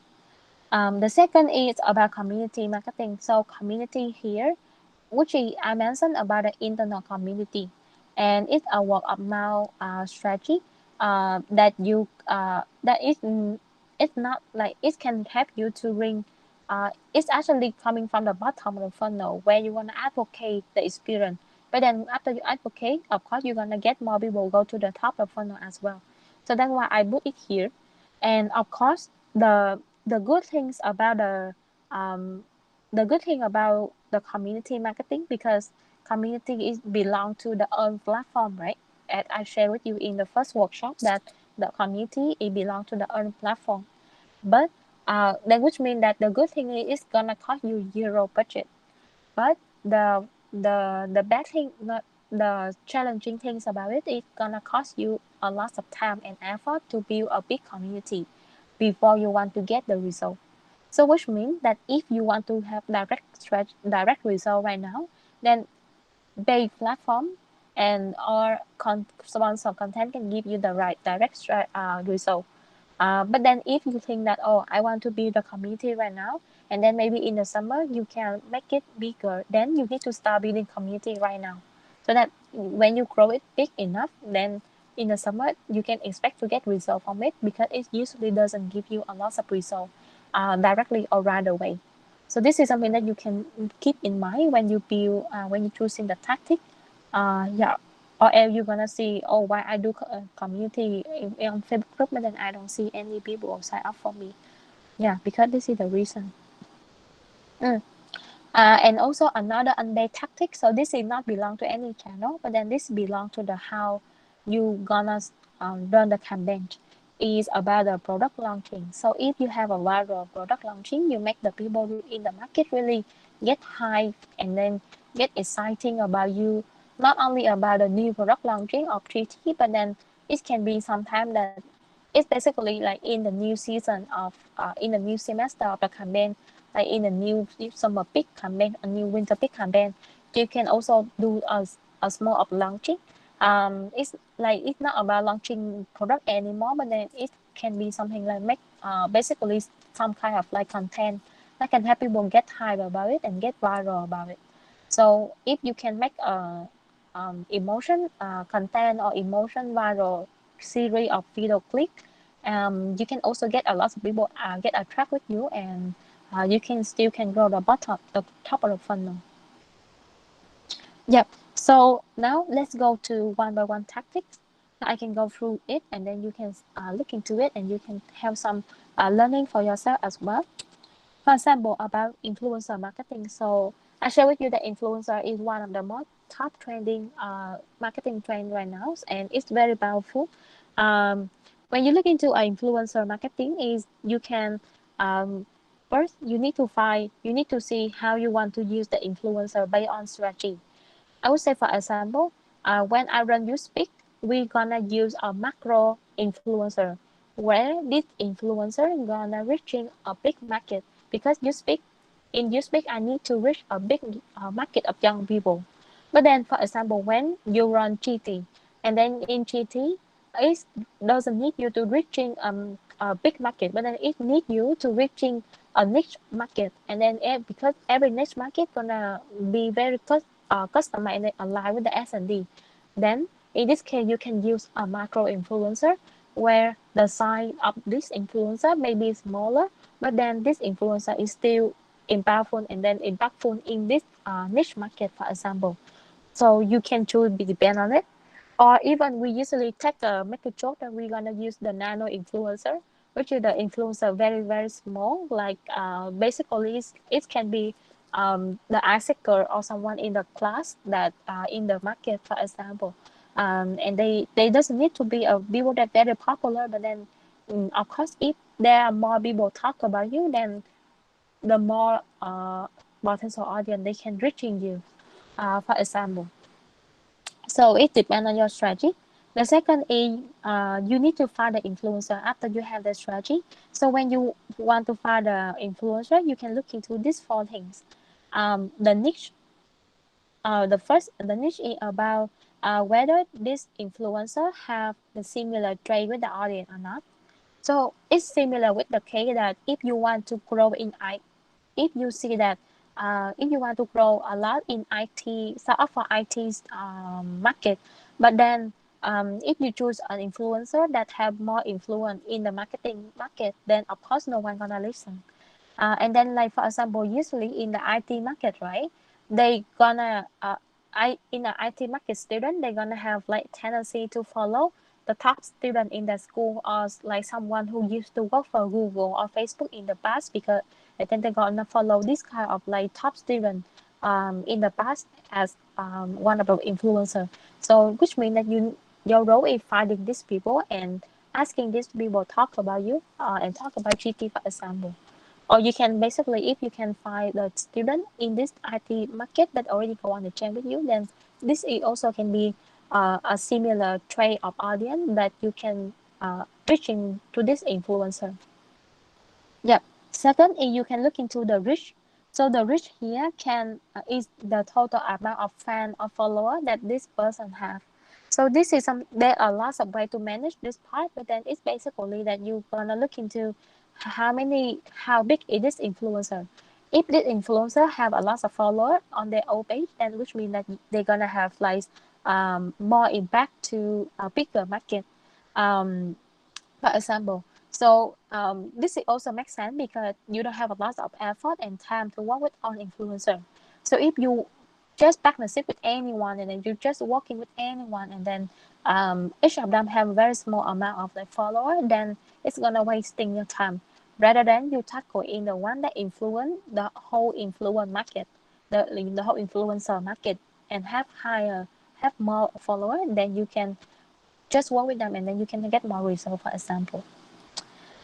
The second is about community marketing. So community here, which I mentioned about the internal community, and it's a word of mouth strategy that you that is it's not like it can help you to ring. It's actually coming from the bottom of the funnel where you want to advocate the experience. But then after you advocate, of course, you're gonna get more people go to the top of the funnel as well. So that's why I put it here. And of course, the good things about um, the good thing about the community marketing, because community is belong to the own platform, right? As I shared with you in the first workshop that the community it belong to the own platform. But that which means that the good thing is gonna cost you zero budget. But the bad thing, not the challenging things about it, is gonna cost you a lot of time and effort to build a big community before you want to get the result. So which means that if you want to have direct result right now, then paid platform and or sponsor content can give you the right direct result. But then if you think that, oh, I want to build a community right now, and then maybe in the summer you can make it bigger, then you need to start building community right now. So that when you grow it big enough, then in the summer you can expect to get result from it, because it usually doesn't give you a lot of result directly or right away. So this is something that you can keep in mind when you build when you're choosing the tactic. Yeah, or else you're gonna see, oh, why I do community on Facebook group, but then I don't see any people sign up for me. Yeah, because this is the reason. Mm. And also another unpaid tactic. So this is not belong to any channel, but then this belong to the how you gonna run the campaign. Is about the product launching. So if you have a viral product launching, you make the people in the market really get hype and then get exciting about you. Not only about the new product launching of 3T, but then it can be sometime that it's basically like in the new season of in the new semester of the campaign, like in the new summer peak campaign, a new winter peak campaign. You can also do a small of launching. It's like it's not about launching product anymore, but then it can be something like make basically some kind of like content that can help people get hype about it and get viral about it. So if you can make a emotion content or emotion viral series of video clip, you can also get a lot of people get attract with you, and you can still can grow the top of the funnel. Yep. So now let's go to one by one tactics. I can go through it, and then you can look into it, and you can have some learning for yourself as well. For example, about influencer marketing. So I share with you that influencer is one of the most top trending marketing trend right now, and it's very powerful. Um, when you look into influencer marketing, is you can um, first you need to see how you want to use the influencer based on strategy. I would say, for example, when I run you speak, we're gonna use a macro influencer where this influencer gonna reaching a big market because you speak in you speak I need to reach a big market of young people. But then, for example, when you run GT, and then in GT, it doesn't need you to reaching a big market, but then it need you to reaching a niche market, and then because every niche market gonna be very customized and aligned with the S&D, then in this case you can use a macro influencer where the size of this influencer may be smaller, but then this influencer is still impactful in this niche market, for example. So you can choose be depend on it, or even we usually make a joke that we're gonna use the nano influencer, which is the influencer very small, like basically it can be the icicle or someone in the class that in the market, for example. And they doesn't need to be a people that very popular, but then of course if there are more people talk about you, then the more potential audience they can reaching you, for example. So it depends on your strategy. The second is you need to find the influencer after you have the strategy. So when you want to find the influencer, you can look into these four things. The niche, the niche is about whether this influencer have the similar trait with the audience or not. So it's similar with the case that if you want to grow in if you see that if you want to grow a lot in IT, start up for IT market, but then if you choose an influencer that have more influence in the marketing market, then of course no one gonna listen. And then like for example, usually in the IT market, right? They gonna I in the IT market student, they're gonna have like tendency to follow the top student in the school or like someone who used to work for Google or Facebook in the past because and then they're gonna follow this kind of like top student in the past as one of the influencer. So which means that your role is finding these people and asking these people talk about you and talk about GT, for example. Or you can basically, if you can find the student in this IT market that already go on the chain with you, then this is also can be a similar trait of audience that you can reaching to this influencer. Yep. Second is you can look into the reach. So the reach here can is the total amount of fan or follower that this person have. So this is there are lots of way to manage this part, but then it's basically that you're gonna look into how big is this influencer. If this influencer have a lot of follower on their own page, then which means that they're gonna have like more impact to a bigger market. Um, for example. So this also makes sense because you don't have a lot of effort and time to work with on influencer. So if you just partnership with anyone and then you're just working with anyone and then each of them have a very small amount of like follower, then it's gonna wasting your time. Rather than you tackle in the one that influence the whole influence market, the whole influencer market and have more follower, then you can just work with them and then you can get more results, for example.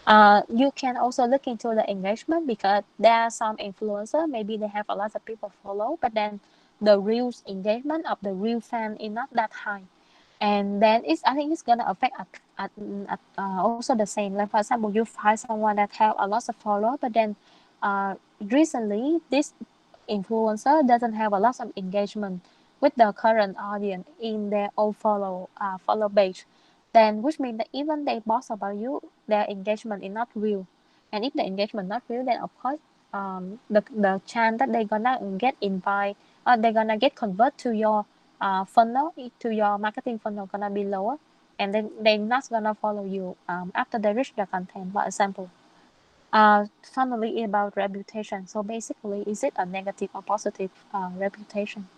You can also look into the engagement because there are some influencer, maybe they have a lot of people follow, but then the real engagement of the real fan is not that high. And then I think it's gonna affect also the same. Like for example, you find someone that have a lot of follower, but then recently this influencer doesn't have a lot of engagement with the current audience in their own follow page, then which means that even they post about you, their engagement is not real. And if the engagement not real, then of course the chance that they're gonna get invite or they're gonna get convert to your funnel, to your marketing funnel gonna be lower, and then they're not gonna follow you after they reach the content, for example. Finally, about reputation. So basically, is it a negative or positive reputation?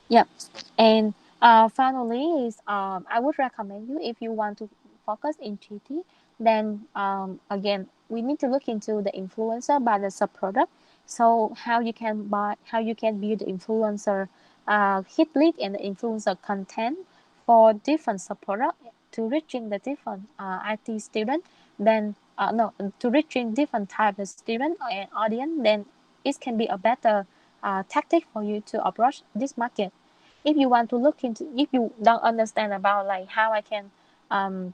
Yeah, and finally is I would recommend you if you want to focus in GT, then again we need to look into the influencer by the sub product. So how you can build the influencer hit lead and the influencer content for different sub product to reaching the different IT student. Then no to reaching different type of student and audience. Then it can be a better tactic for you to approach this market. if you want to look into, if you don't understand about like how I can um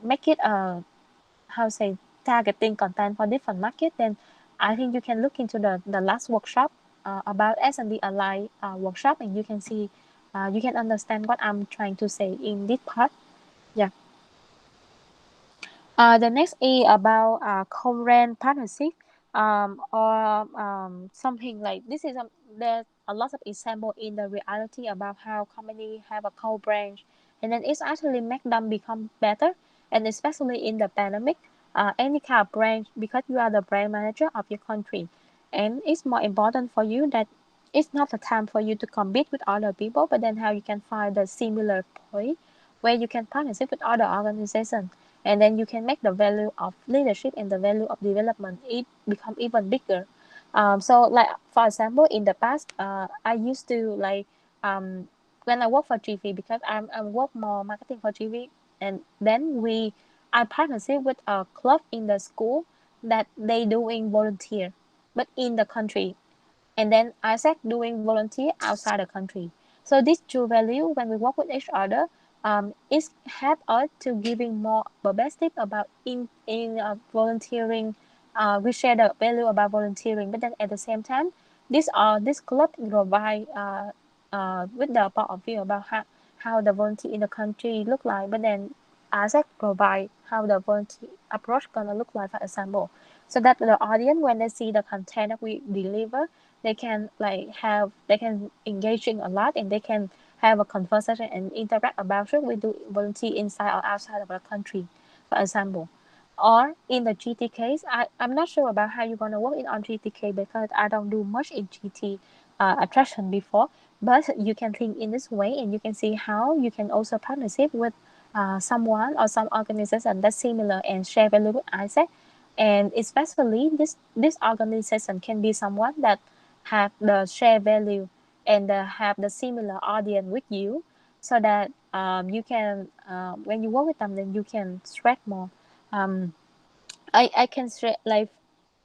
make it how say targeting content for different market, then I think you can look into the last workshop about S&D Align workshop, and you can see you can understand what I'm trying to say in this part. Yeah. The next is about co-brand partnership, or something like this is there's a lot of example in the reality about how company have a co-brand, and then it's actually make them become better, and especially in the pandemic, any kind of brand, because you are the brand manager of your country, and it's more important for you that it's not the time for you to compete with other people, but then how you can find the similar point where you can partnership with other organizations, and then you can make the value of leadership and the value of development it become even bigger. So like for example, in the past, I used to like when I work for GV, because I work more marketing for GV, and then I partnership with a club in the school that they doing volunteer, but in the country, and then Isaac doing volunteer outside the country. So this true value when we work with each other, it help us to giving more perspective about in volunteering. We share the value about volunteering, but then at the same time, this club provide with the point of view about how the volunteer in the country look like, but then Isaac provide how the volunteer approach gonna look like, for example, so that the audience when they see the content that we deliver, they can engaging a lot, and they can have a conversation and interact about should we do volunteer inside or outside of the country, for example. Or in the GT case, I'm not sure about how you're gonna work in on GTK, because I don't do much in GT attraction before, but you can think in this way, and you can see how you can also partnership with someone or some organization that's similar and share value with Isaac, and especially this organization can be someone that have the share value and have the similar audience with you, so that you can when you work with them, then you can spread more. um, I can share like,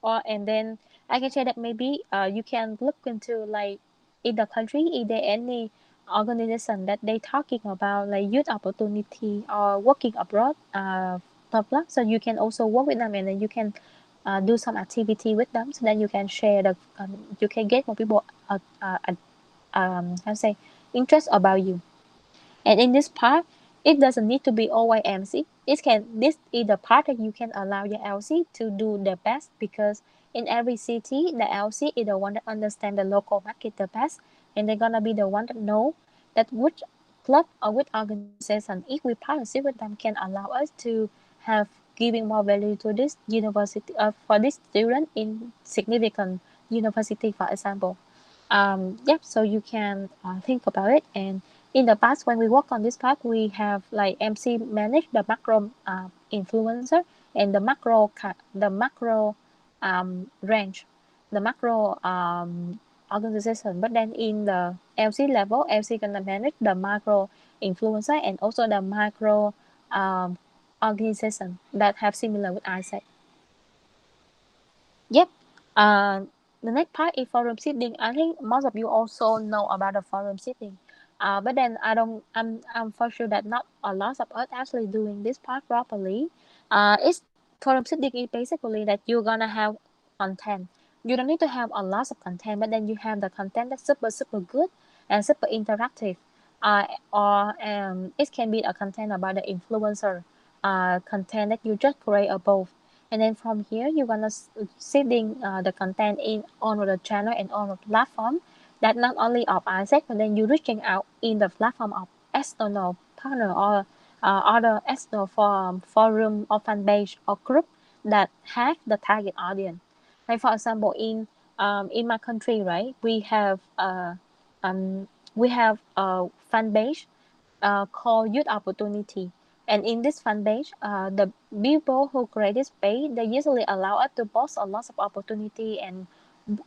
or and then I can share that maybe you can look into like in the country, is there any organization that they talking about like youth opportunity or working abroad, blah blah. So you can also work with them, and then you can do some activity with them, so then you can share the you can get more people how to say interest about you. And in this part, it doesn't need to be always MC. This is the part that you can allow your LC to do the best, because in every city, the LC is the one that understand the local market the best, and they're gonna be the one that know that which club or which organization, if we partnership with them, can allow us to have giving more value to this university for this student in significant university, for example. Yep, so you can think about it. And in the past, when we work on this part, we have like MC manage the macro influencer and the macro range, the macro organization. But then in the LC level, LC gonna manage the macro influencer and also the macro um, organization that have similar with ISEC. Yep. Uh, the next part is forum sitting. I think most of you also know about the forum sitting. But then I don't. I'm for sure that not a lot of us actually doing this part properly. It's forum sitting is basically that you're gonna have content. You don't need to have a lot of content, but then you have the content that's super good and super interactive. Or it can be a content about the influencer. Content that you just create above, and then from here you're gonna setting the content in on the channel and on the platform that not only of Isaac, but then you reaching out in the platform of external partner or other external forum or fan page or group that have the target audience. Like for example, in my country, right, um we have a fan page called Youth Opportunity. And in this fan page, the people who create this page, they usually allow us to post a lot of opportunity and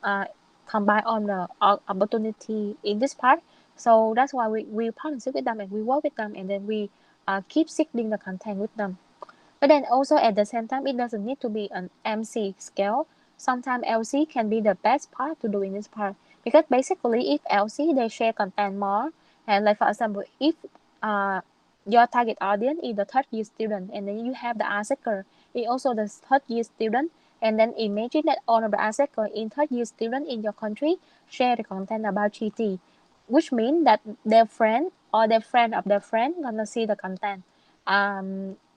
uh, combine on the opportunity in this part. So that's why we partnership with them and we work with them, and then we keep seeking the content with them. But then also at the same time, it doesn't need to be an MC scale. Sometimes LC can be the best part to do in this part, because basically if LC they share content more, And like for example, if uh, your target audience is the third year student, and then you have the asker is also the third year student, and then imagine that all of the asker in third year student in your country share the content about GT, which means that their friend or their friend of their friend gonna see the content.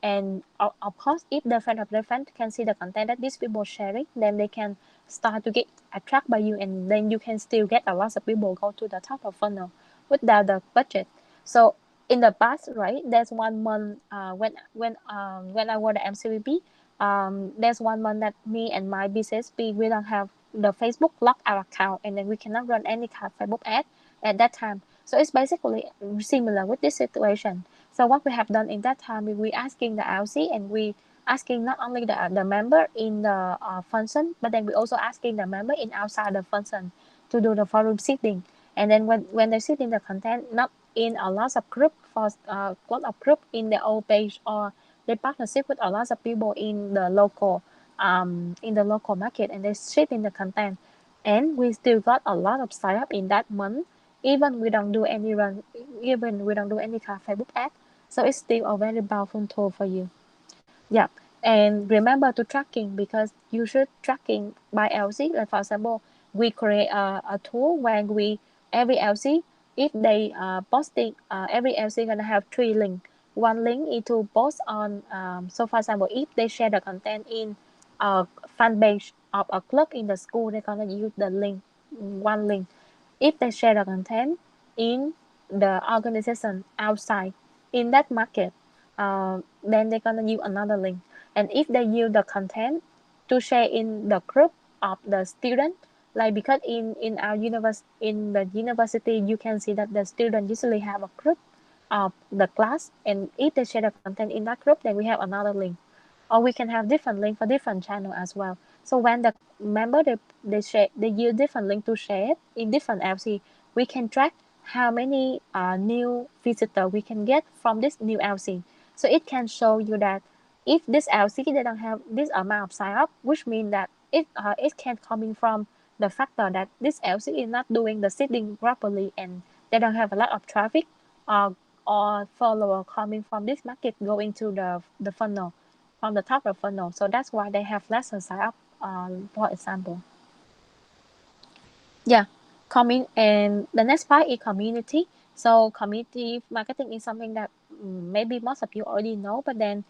And of course, if the friend of their friend can see the content that these people sharing, then they can start to get attracted by you, and then you can still get a lot of people go to the top of funnel without the budget. So in the past, right, there's 1 month when I was at MCVP, there's 1 month that me and my BCSP we don't have the Facebook locked our account, and then we cannot run any kind of Facebook ad at that time. So it's basically similar with this situation. So what we have done in that time, we asking the LC, and we asking not only the member in the function, but then we also asking the member in outside the function to do the forum sitting. And then when they sit in the content, not in a lot of group for lot of group in their own page, or they partnership with a lot of people in the local market, and they sit in the content, and we still got a lot of sign up in that month, even we don't do any run, even we don't do any kind of Facebook ad. So it's still a very powerful tool for you. Yeah, and remember to tracking, because you should tracking by LC. Like for example, we create a tool when we every LC, if they posting, every LC gonna have 3 links. One link is to post on. So for example, if they share the content in a fan page of a club in the school, they're gonna use the link, one link. If they share the content in the organization outside in that market, then they're gonna use another link. And if they use the content to share in the group of the student, like because in our universe in the university, you can see that the student usually have a group of the class, and if they share the content in that group, then we have another link, or we can have different link for different channel as well. So when the member they use different link to share it in different LC, we can track how many new visitor we can get from this new LC. So it can show you that if this LC they don't have this amount of sign up, which means that it can coming from the factor that this LC is not doing the setting properly, and they don't have a lot of traffic or follower coming from this market going to the funnel from the top of funnel. So that's why they have lesser sign up, for example. Yeah, coming and the next part is community. So community marketing is something that maybe most of you already know, but then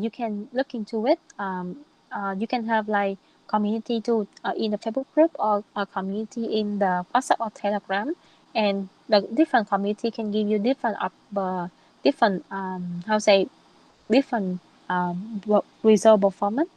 you can look into it. You can have like community too in the Facebook group, or a community in the WhatsApp or Telegram, and the different community can give you different different how say different result performance.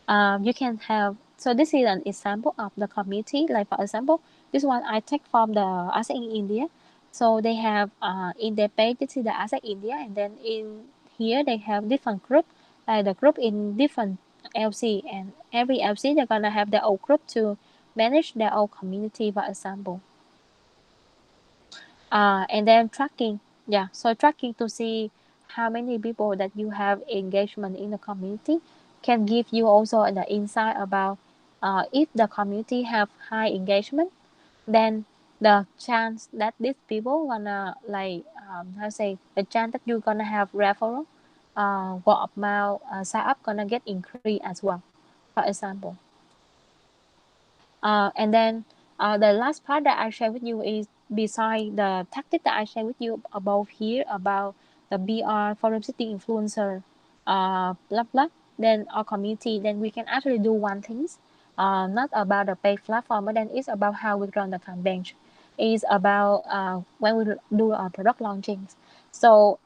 You can have, so this is an example of the community. Like for example, this one I take from the asset in India. So they have in their page, this is the asset India, and then in here they have different group, like the group in different LC, and every LC they're gonna have their own group to manage their own community, for example. And then tracking, yeah, so tracking to see how many people that you have engagement in the community can give you also an insight about if the community have high engagement, then the chance that these people gonna like how say, the chance that you're gonna have referral word of mouth sign up gonna get increased as well, for example. And then the last part that I share with you is, beside the tactic that I share with you above here about the BR forum city influencer, blah blah. Then our community, then we can actually do one things, not about the paid platform, but then it's about how we run the campaign. It's about when we do our product launchings. So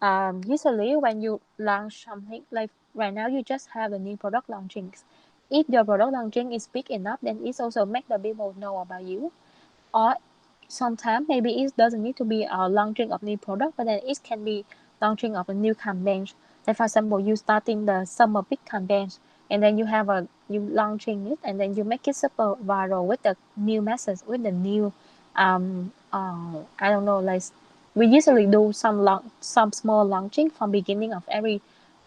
usually when you launch something, like right now you just have the new product launchings, if your product launching is big enough, then it also make the people know about you. Or sometimes maybe it doesn't need to be a launching of new product, but then it can be launching of a new campaign. Like for example, you starting the summer big campaign, and then you launching it, and then you make it super viral with the new message, with the new I don't know, like we usually do some small launching from beginning of every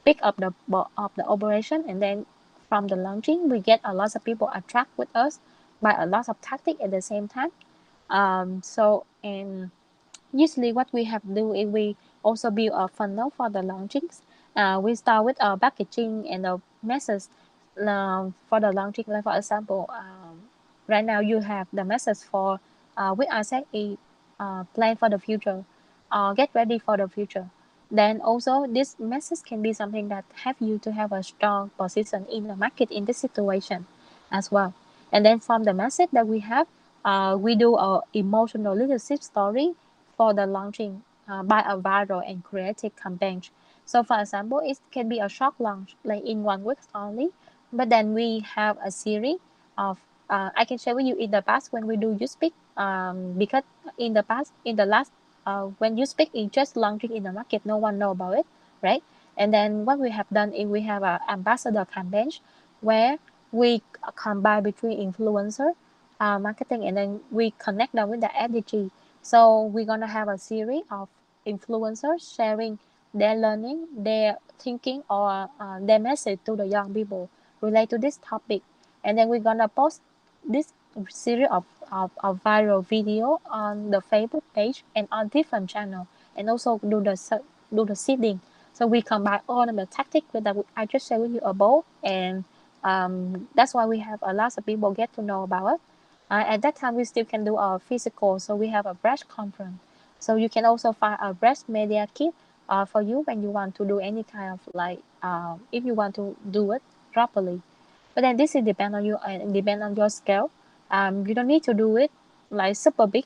pick up of the operation, and then from the launching we get a lot of people attract with us by a lot of tactic at the same time. So and Usually what we have to do is we also build a funnel for the launchings. We start with our packaging and the message for the launching. Like for example, right now you have the message for which I said a plan for the future, get ready for the future. Then also this message can be something that have you to have a strong position in the market in this situation as well. And then from the message that we have, we do a emotional leadership story for the launching by a viral and creative campaign. So for example, it can be a short launch, like in 1 week only, but then we have a series of I can share with you in the past when we do you speak, because in the past, in the last, when you speak is just launching in the market, no one know about it, right? And then what we have done is we have a ambassador campaign where we combine between influencer marketing, and then we connect them with the energy. So we're gonna have a series of influencers sharing their learning, their thinking, or their message to the young people relate to this topic. And then we're gonna post this series of viral video on the Facebook page and on different channel, and also do the seeding. So we combine all of the tactics that I just shared with you above, and that's why we have a lot of people get to know about it. At that time, we still can do our physical, so we have a breast conference. So you can also find a breast media kit for you when you want to do any kind of like if you want to do it properly. But then this is depend on you and depend on your scale. You don't need to do it like super big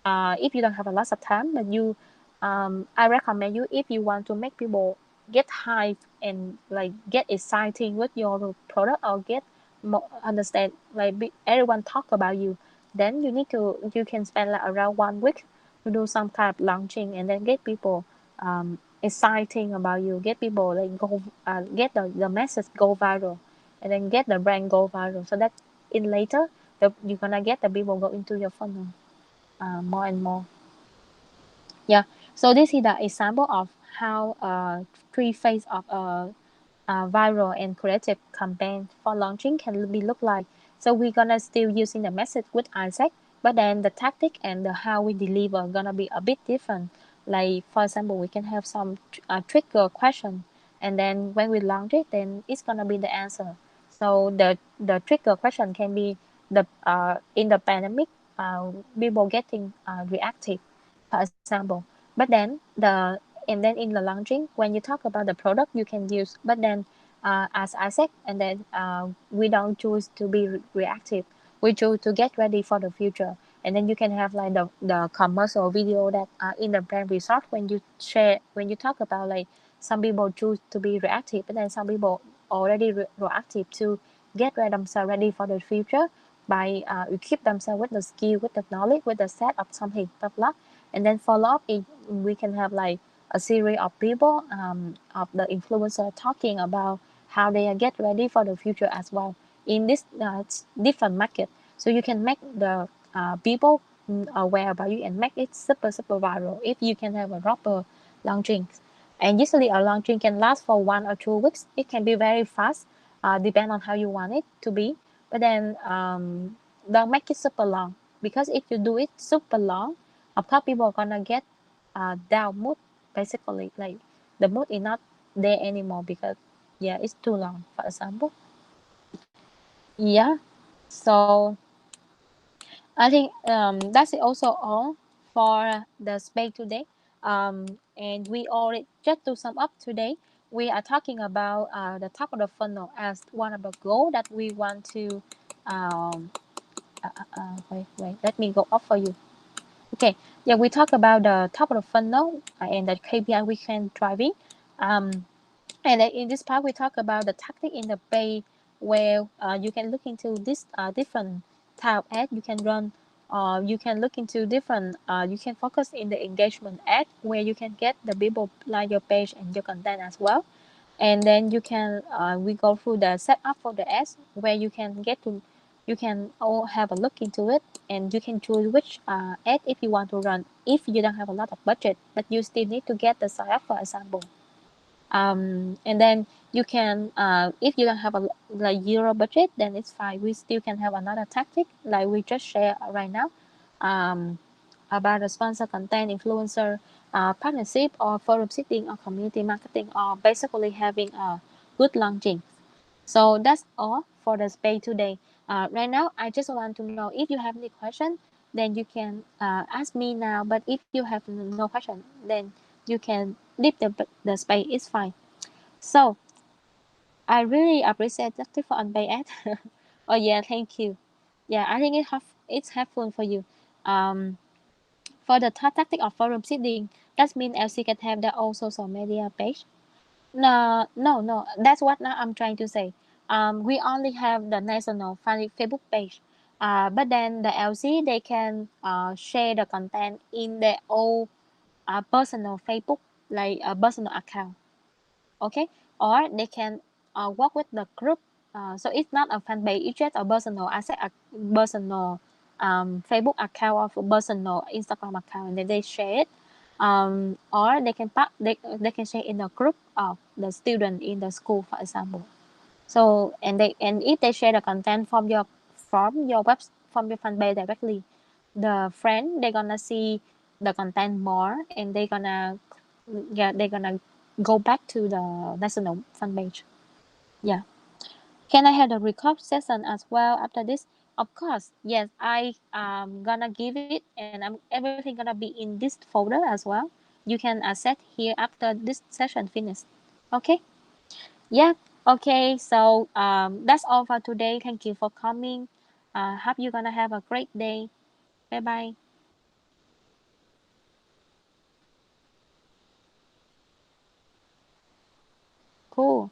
if you don't have a lot of time. But I recommend you if you want to make people get hype and like get exciting with your product, or get more understand like everyone talk about you. Then you can spend like around 1 week to do some kind of launching, and then get people exciting about you, get people like go get the message go viral, and then get the brand go viral, so that in later you're gonna get the people go into your funnel more and more. Yeah, so this is the example of how three phase of viral and creative campaign for launching can be look like. So we're gonna still using the message with Isaac, but then the tactic and the how we deliver gonna be a bit different. Like for example, we can have some trigger question, and then when we launch it, then it's gonna be the answer. So the trigger question can be the in the pandemic, people getting reactive, for example. But then in the launching, when you talk about the product you can use, but then as I said, and then we don't choose to be reactive, we choose to get ready for the future. And then you can have like the commercial video that in the brand resort, when you share, when you talk about like some people choose to be reactive, but then some people already proactive to get ready themselves ready for the future by equip themselves with the skill, with the knowledge, with the set of something, blah blah. And then follow up it, we can have like a series of people of the influencer talking about how they get ready for the future as well in this different market. So you can make the people aware about you and make it super viral if you can have a proper launching. And usually a launching can last for 1 or 2 weeks. It can be very fast, depend on how you want it to be. But then don't make it super long, because if you do it super long, of course people are gonna get down mood, basically like the mood is not there anymore, because yeah, it's too long, for example. Yeah, so I think that's it also all for the space today. And we already, just to sum up today, we are talking about the top of the funnel as one of the goal that we want to um, let me go up for you. Okay, yeah, we talk about the top of the funnel and the KPI we can driving. Um, and then in this part, we talk about the tactic in the pay, where you can look into this different type of ad you can run. You can look into different, you can focus in the engagement ad, where you can get the people like your page and your content as well. And then you can we go through the setup for the ads, where you can get to, you can all have a look into it, and you can choose which ad if you want to run, if you don't have a lot of budget but you still need to get the sign up, for example. And then you can if you don't have a like zero budget, then it's fine, we still can have another tactic like we just share right now. um, about the sponsor content, influencer, partnership, or forum sitting, or community marketing, or basically having a good launching. So that's all for the space today. Right now, I just want to know if you have any question, then you can ask me now. But if you have no question, then you can leave the space. It's fine. So I really appreciate that for unpaid ad. Oh yeah, thank you. Yeah, I think it's helpful for you. Um, for the tactic of forum seeding, that means LC can have their own social media page. No, no, no. That's what now I'm trying to say. We only have the national Facebook page. But then the LC they can share the content in their own personal Facebook, like a personal account. Okay, or they can work with the group. So it's not a fan page, it's just a personal asset, a personal Facebook account or personal Instagram account, and then they share it. Or they can they can share in the group of the student in the school, for example. So and if they share the content from your web from your fan page directly, the friend they're gonna see the content more, and they're gonna, yeah, they're gonna go back to the national fan page. Yeah. Can I have the record session as well after this? Of course. Yes, I gonna give it, and everything gonna be in this folder as well. You can access here after this session finished. Okay. Yeah. Okay. So that's all for today. Thank you for coming. Hope you're gonna have a great day. Bye bye. Cool.